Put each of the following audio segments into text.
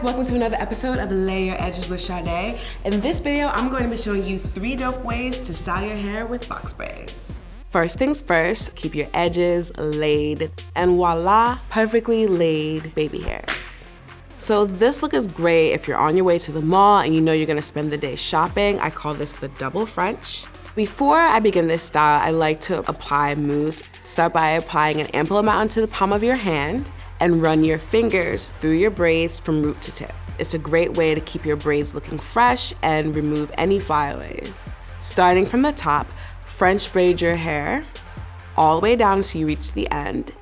welcome to another episode of Lay Your Edges with Sade. In this video, I'm going to be showing you 3 dope ways to style your hair with box braids. First things first, keep your edges laid, and voila, perfectly laid baby hairs. So this look is great if you're on your way to the mall and you know you're gonna spend the day shopping. I call this the double French. Before I begin this style, I like to apply mousse. Start by applying an ample amount onto the palm of your hand and run your fingers through your braids from root to tip. It's a great way to keep your braids looking fresh and remove any flyaways. Starting from the top, French braid your hair all the way down until you reach the end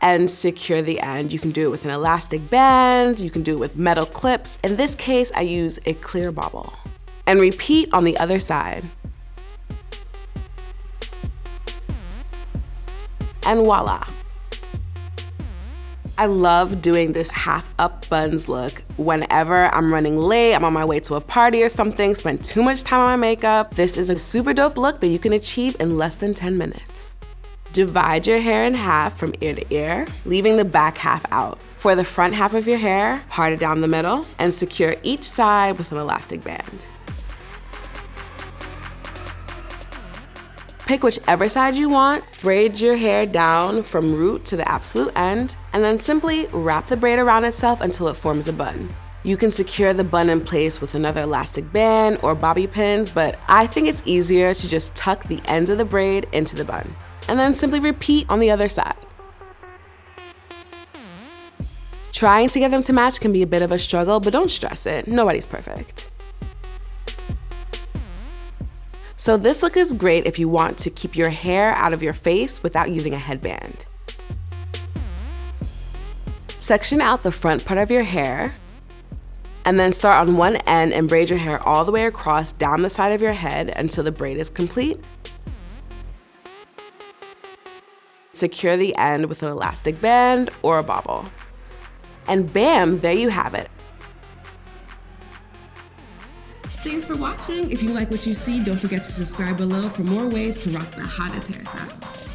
and secure the end. You can do it with an elastic band, you can do it with metal clips. In this case, I use a clear bobble. And repeat on the other side. And voila. I love doing this half up buns look whenever I'm running late, I'm on my way to a party or something, spend too much time on my makeup. This is a super dope look that you can achieve in less than 10 minutes. Divide your hair in half from ear to ear, leaving the back half out. For the front half of your hair, part it down the middle and secure each side with an elastic band. Pick whichever side you want, braid your hair down from root to the absolute end, and then simply wrap the braid around itself until it forms a bun. You can secure the bun in place with another elastic band or bobby pins, but I think it's easier to just tuck the ends of the braid into the bun, and then simply repeat on the other side. Trying to get them to match can be a bit of a struggle, but don't stress it, nobody's perfect. So this look is great if you want to keep your hair out of your face without using a headband. Section out the front part of your hair, and then start on one end and braid your hair all the way across down the side of your head until the braid is complete. Secure the end with an elastic band or a bobble. And bam, there you have it. Thanks for watching. If you like what you see, don't forget to subscribe below for more ways to rock the hottest hairstyles.